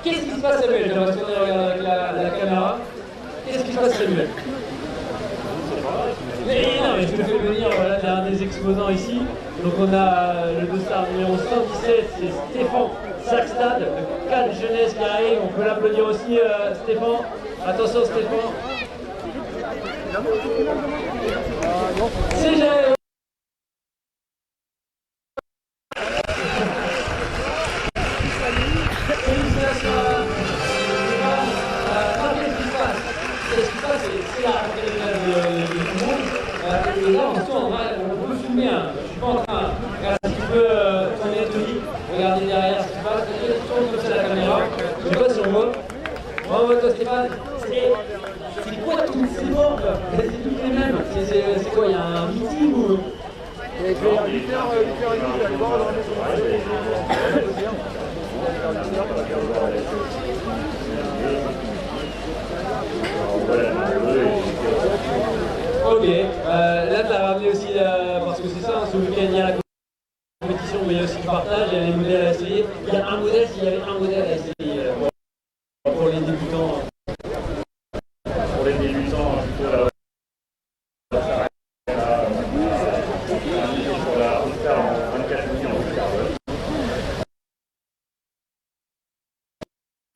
Qu'est-ce qui se passe, Samuel? J'aimerais se regarder avec la caméra. Qu'est-ce qui se passe, Samuel? Mais non, mais je te fais venir, voilà, il y a un des exposants ici. Donc on a le dossard numéro 117, c'est Stéphane Saxtad, de Cal Jeunesse qui arrive. On peut l'applaudir aussi, Stéphane. Attention, Stéphane. C'est Jaël. Félicitations à qu'est-ce qui se passe? C'est la rentrée de tout le monde. Et là, on peut filmer. Je suis pas en train. Regarde, si tu peux tourner Tony, regarder derrière ce qui se passe. Tourne comme ça la caméra. Je sais pas si on voit. Bravo toi Stéphane. C'est quoi toutes ces bords? C'est toutes les mêmes. C'est quoi? Il y a un meeting ou... Et je vais à 8h30, je vais aller voir dans la maison. Ok, là tu as ramené aussi, parce que c'est ça, ce week-end il y a la compétition, mais il y a aussi du partage, il y a les modèles à essayer. Il y a un modèle, s'il y avait un modèle à essayer pour les débutants. Pour les débutants, plutôt la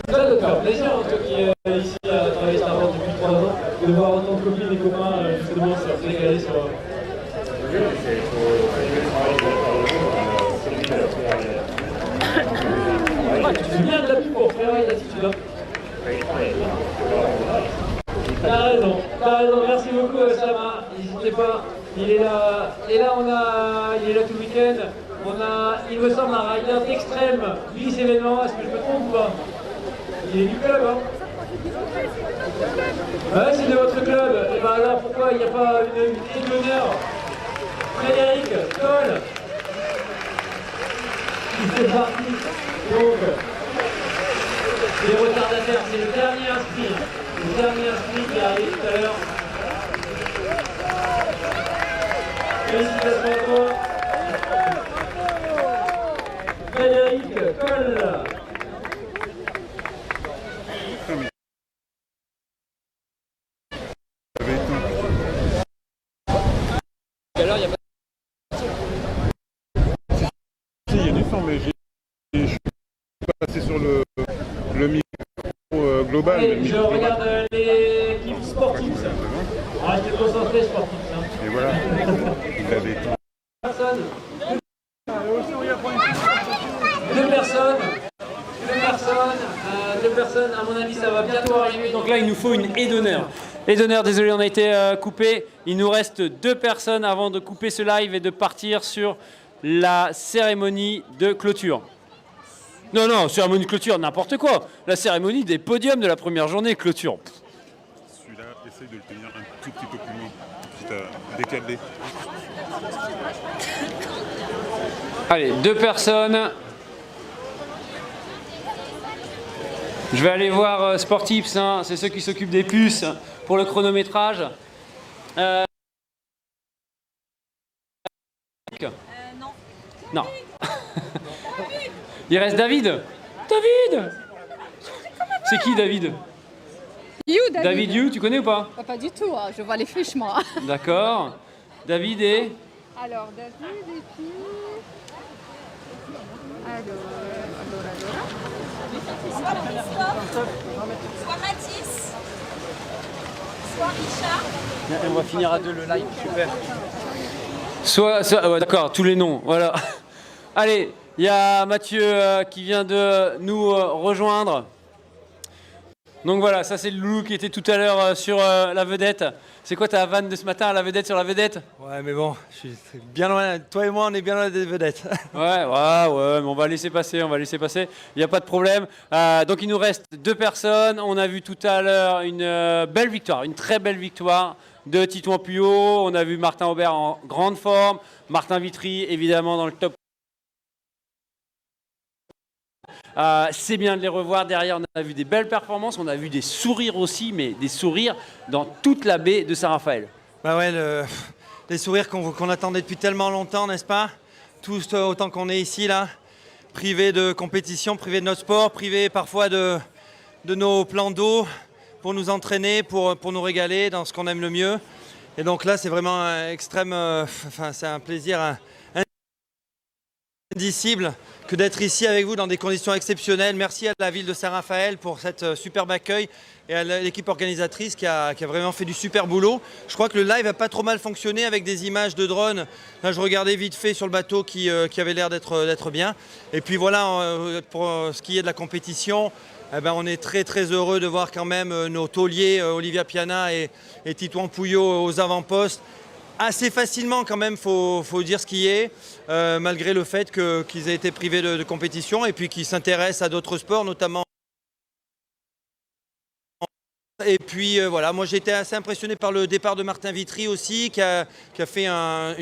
Ça doit te faire plaisir, toi qui es ici à travailler Starboard depuis 3 ans, de voir autant de copines et copains justement se régaler sur... Tu fais bien de la pub pour faire l'attitude. T'as raison, merci beaucoup Sama, n'hésitez pas, il est là, et là il est là tout le week-end, il me semble un rider d'extrême, glisse événement, est-ce que je me trompe ou pas? Il est du club, hein? Ouais, c'est de votre club. Et ben alors, pourquoi il n'y a pas une invitée d'honneur? Frédéric Coll, qui fait partie, donc, des retardataires. C'est le dernier inscrit. Le dernier inscrit qui arrive tout à l'heure. Félicitations à toi. Frédéric Coll. Il y a du son, mais je suis passé sur le micro global. Allez, je regarde l'équipe sportive. On va rester concentré sportif. Et voilà, il avait tout. Deux personnes, à mon avis ça va bientôt arriver. Donc là, il nous faut une aide d'honneur. Aide d'honneur, désolé, on a été coupé. Il nous reste 2 personnes avant de couper ce live et de partir sur la cérémonie de clôture. Non, cérémonie de clôture, n'importe quoi. La cérémonie des podiums de la première journée, clôture. Celui-là, essaye de le tenir un tout petit peu plus loin, quitte à décaler. Allez, 2 personnes. Je vais aller voir Sportips, hein, c'est ceux qui s'occupent des puces pour le chronométrage. Non. Non. Il reste David. David. C'est qui David? You, David. David You, tu connais ou pas? Pas du tout, hein, je vois les fiches moi. D'accord. David et... Alors, David et puis... Soit Mathis, soit Richard. Et on va finir à 2 le live, super. Ouais, d'accord, tous les noms, voilà. Allez, il y a Mathieu qui vient de nous rejoindre. Donc voilà, ça c'est le loulou qui était tout à l'heure sur la vedette. C'est quoi ta vanne de ce matin, la vedette sur la vedette? Ouais, mais bon, je suis bien loin. Toi et moi, on est bien loin des vedettes. Ouais, mais on va laisser passer, Il n'y a pas de problème. Donc il nous reste 2 personnes. On a vu tout à l'heure une belle victoire, une très belle victoire de Titouan Puyot. On a vu Martin Aubert en grande forme. Martin Vitry, évidemment, dans le top. C'est bien de les revoir. Derrière, on a vu des belles performances. On a vu des sourires aussi, mais des sourires dans toute la baie de Saint-Raphaël. Bah ouais, les sourires qu'on attendait depuis tellement longtemps, n'est-ce pas? Tous autant qu'on est ici, là, privés de compétition, privés de notre sport, privés parfois de nos plans d'eau pour nous entraîner, pour nous régaler dans ce qu'on aime le mieux. Et donc là, c'est vraiment un extrême, c'est un plaisir indicible que d'être ici avec vous dans des conditions exceptionnelles. Merci à la ville de Saint-Raphaël pour cette superbe accueil et à l'équipe organisatrice qui a vraiment fait du super boulot. Je crois que le live a pas trop mal fonctionné avec des images de drone. Là, je regardais vite fait sur le bateau qui avait l'air d'être bien. Et puis voilà, pour ce qui est de la compétition, on est très très heureux de voir quand même nos tauliers Olivia Piana et Titouan Puyot aux avant-postes. Assez facilement quand même, faut dire ce qui est, malgré le fait qu'ils aient été privés de compétition et puis qu'ils s'intéressent à d'autres sports, notamment. Et puis voilà, moi j'ai été assez impressionné par le départ de Martin Vitry aussi, qui a fait un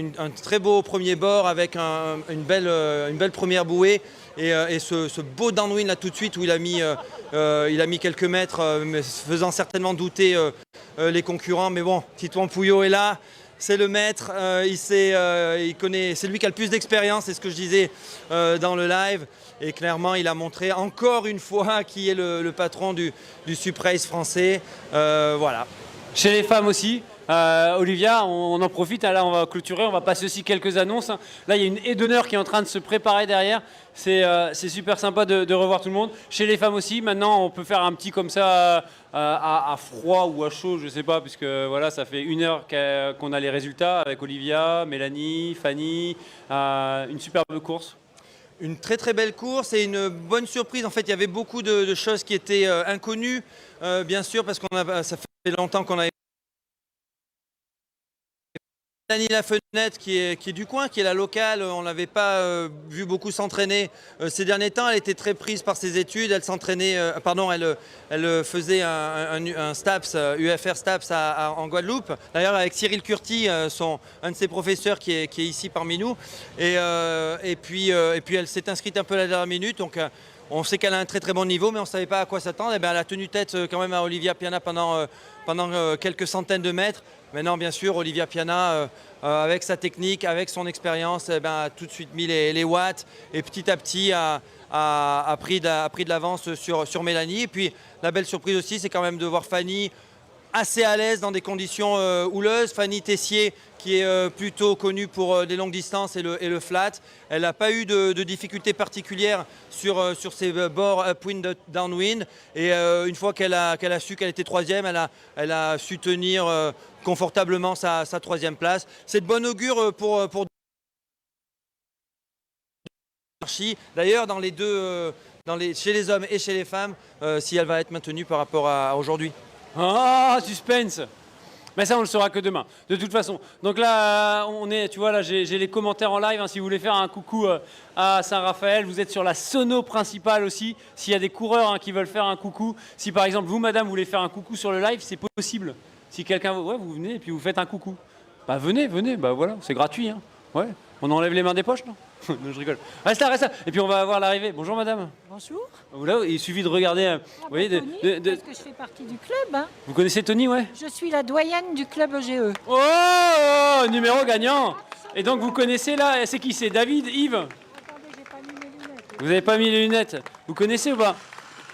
très beau premier bord avec une belle première bouée. Et ce beau downwind là tout de suite où il a mis quelques mètres, faisant certainement douter les concurrents. Mais bon, Titouan Puyot est là. C'est le maître, il connaît, c'est lui qui a le plus d'expérience, c'est ce que je disais dans le live. Et clairement, il a montré encore une fois qui est le patron du Suprace français. Voilà. Chez les femmes aussi, Olivia, on en profite, là on va clôturer, on va passer aussi quelques annonces. Là il y a une haie d'honneur qui est en train de se préparer derrière, c'est super sympa de revoir tout le monde. Chez les femmes aussi, maintenant on peut faire un petit comme ça à froid ou à chaud, je sais pas, puisque voilà, ça fait 1 heure qu'on a les résultats avec Olivia, Mélanie, Fanny, une superbe course. Une très très belle course et une bonne surprise. En fait, il y avait beaucoup de choses qui étaient inconnues, bien sûr, parce que ça fait longtemps qu'on avait Mélanie Lafenette qui est du coin, qui est la locale. On ne l'avait pas vu beaucoup s'entraîner ces derniers temps. Elle était très prise par ses études. Elle s'entraînait, elle faisait un STAPS, UFR STAPS en Guadeloupe. D'ailleurs avec Cyril Curti, un de ses professeurs qui est ici parmi nous. Et puis elle s'est inscrite un peu à la dernière minute. Donc on sait qu'elle a un très très bon niveau, mais on ne savait pas à quoi s'attendre. Elle a tenu tête quand même à Olivia Piana pendant quelques centaines de mètres. Maintenant, bien sûr, Olivia Piana, avec sa technique, avec son expérience, a tout de suite mis les watts et petit à petit a pris de l'avance sur Mélanie. Et puis la belle surprise aussi, c'est quand même de voir Fanny assez à l'aise dans des conditions houleuses. Fanny Tessier, qui est plutôt connue pour des longues distances et le flat. Elle n'a pas eu de difficultés particulières sur ses bords upwind, downwind. Et une fois qu'elle a su qu'elle était 3e, elle a su tenir confortablement sa 3e place. C'est de bon augure pour d'ailleurs dans les deux, chez les hommes et chez les femmes, si elle va être maintenue par rapport à aujourd'hui. Ah, suspense! Mais ça, on le saura que demain, de toute façon. Donc là, tu vois, là, j'ai les commentaires en live. Hein, si vous voulez faire un coucou à Saint-Raphaël, vous êtes sur la sono principale aussi. S'il y a des coureurs qui veulent faire un coucou, si par exemple, vous, madame, vous voulez faire un coucou sur le live, c'est possible. Si quelqu'un, vous venez et puis vous faites un coucou. Bah venez, bah voilà, c'est gratuit. Hein. Ouais. On enlève les mains des poches, non? Non, je rigole. Reste là. Et puis on va avoir l'arrivée. Bonjour madame. Bonjour. Là, il suffit de regarder. Vous voyez, Tony, parce que je fais partie du club. Hein. Vous connaissez Tony, ouais? Je suis la doyenne du club EGE. Oh, numéro gagnant. Et donc vous connaissez là, c'est qui? C'est David, Yves? Attendez, j'ai pas mis mes lunettes. Vous n'avez pas mis les lunettes. Vous connaissez ou pas?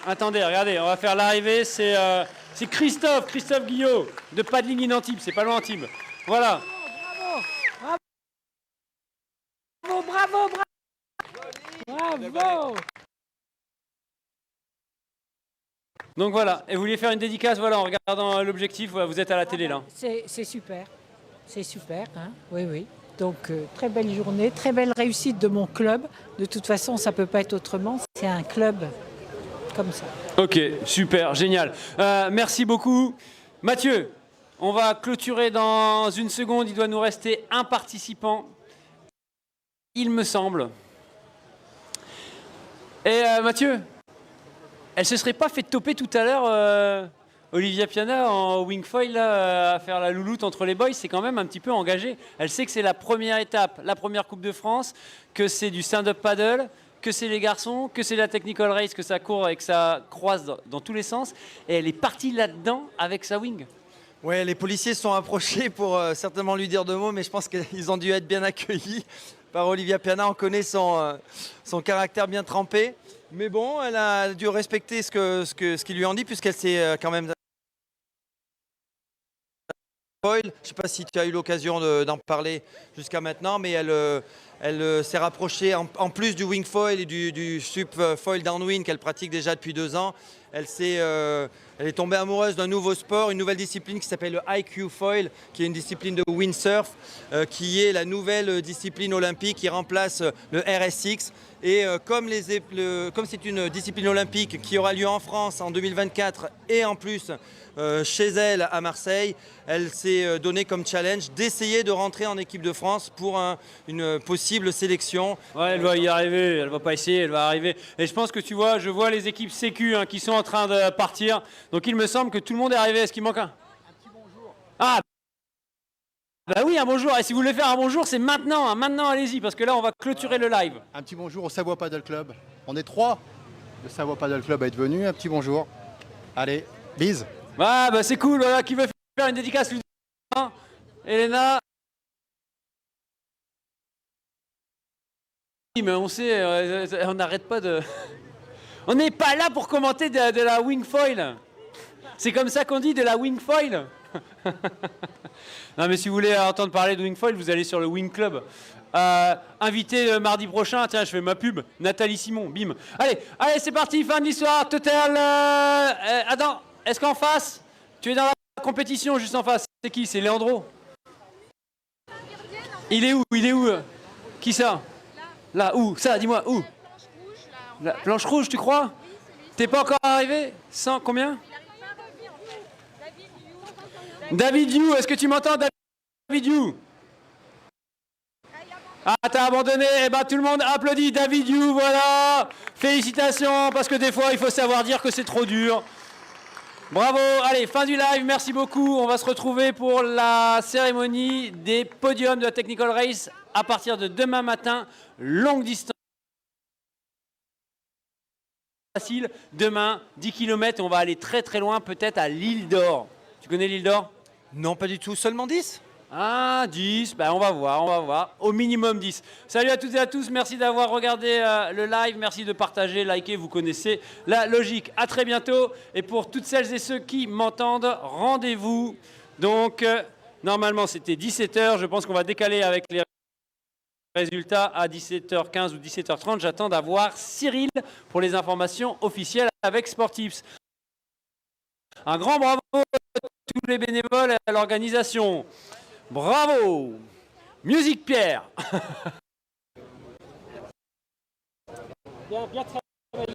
Attendez, regardez, on va faire l'arrivée. C'est C'est Christophe Guillot de Paddling in Antibes, c'est pas loin Antibes. Voilà. Bravo. Donc voilà, et vous vouliez faire une dédicace voilà, en regardant l'objectif, voilà, vous êtes à la télé là. C'est super. C'est super, hein. Oui. Donc, très belle journée, très belle réussite de mon club. De toute façon, ça ne peut pas être autrement. C'est un club comme ça. Ok, super, génial. Merci beaucoup. Mathieu, on va clôturer dans une seconde. Il doit nous rester un participant, il me semble. Et Mathieu, elle se serait pas fait toper tout à l'heure Olivia Piana en wingfoil là, à faire la louloute entre les boys, c'est quand même un petit peu engagé. Elle sait que c'est la première étape, la première Coupe de France, que c'est du stand-up paddle, que c'est les garçons, que c'est la technical race, que ça court et que ça croise dans tous les sens. Et elle est partie là-dedans avec sa wing. Ouais, les policiers sont approchés pour certainement lui dire deux mots, mais je pense qu'ils ont dû être bien accueillis par Olivia Piana. On connaît son caractère bien trempé. Mais bon, elle a dû respecter ce qu'ils lui ont dit, puisqu'elle s'est quand même... Je ne sais pas si tu as eu l'occasion d'en parler jusqu'à maintenant, mais elle s'est rapprochée, en plus du wing foil et du sup foil downwind qu'elle pratique déjà depuis 2 ans. Elle est tombée amoureuse d'un nouveau sport, une nouvelle discipline qui s'appelle le IQ foil, qui est une discipline de windsurf, qui est la nouvelle discipline olympique qui remplace le RSX. Et comme c'est une discipline olympique qui aura lieu en France en 2024 et en plus chez elle à Marseille, elle s'est donnée comme challenge d'essayer de rentrer en équipe de France pour une possible sélection. Ouais, elle va y arriver, elle va pas essayer, elle va arriver. Et je pense que je vois les équipes sécu qui sont en train de partir. Donc il me semble que tout le monde est arrivé. Est-ce qu'il manque un petit bonjour. Ah bah oui, un bonjour. Et si vous voulez faire un bonjour, c'est maintenant. Maintenant, allez-y, parce que là, on va clôturer le live. Un petit bonjour au Savoie Paddle Club. On est 3 de Savoie Paddle Club à être venus. Un petit bonjour. Allez, bise. Ah bah c'est cool. Voilà, qui veut faire une dédicace, Elena. Mais on sait, on n'arrête pas de... On n'est pas là pour commenter de la wingfoil. C'est comme ça qu'on dit, de la wingfoil. Non mais si vous voulez entendre parler de wingfoil, vous allez sur le Wing Club. Invité mardi prochain, tiens je fais ma pub, Nathalie Simon, bim. Allez c'est parti, fin de l'histoire, total. Attends, est-ce qu'en face, tu es dans la compétition juste en face? C'est qui? C'est Léandro? Il est où? Qui ça? Là, où? Ça, dis-moi, où? La planche rouge, tu crois? T'es pas encore arrivé? 100, combien? David You, est-ce que tu m'entends, David You? Ah, t'as abandonné? Eh ben, tout le monde applaudit David You, voilà. Félicitations, parce que des fois, il faut savoir dire que c'est trop dur. Bravo, allez, fin du live, merci beaucoup. On va se retrouver pour la cérémonie des podiums de la Technical Race à partir de demain matin, longue distance. Facile, demain, 10 km, on va aller très très loin, peut-être à l'île d'Or. Tu connais l'île d'Or? Non, pas du tout, seulement 10. Ah, 10, ben on va voir, au minimum 10. Salut à toutes et à tous, merci d'avoir regardé le live, merci de partager, liker, vous connaissez la logique. À très bientôt, et pour toutes celles et ceux qui m'entendent, rendez-vous. Donc, normalement c'était 17h, je pense qu'on va décaler avec les résultats à 17h15 ou 17h30. J'attends d'avoir Cyril pour les informations officielles avec Sportips. Un grand bravo à tous les bénévoles et à l'organisation. Bravo! Musique Pierre! Bien travaillé.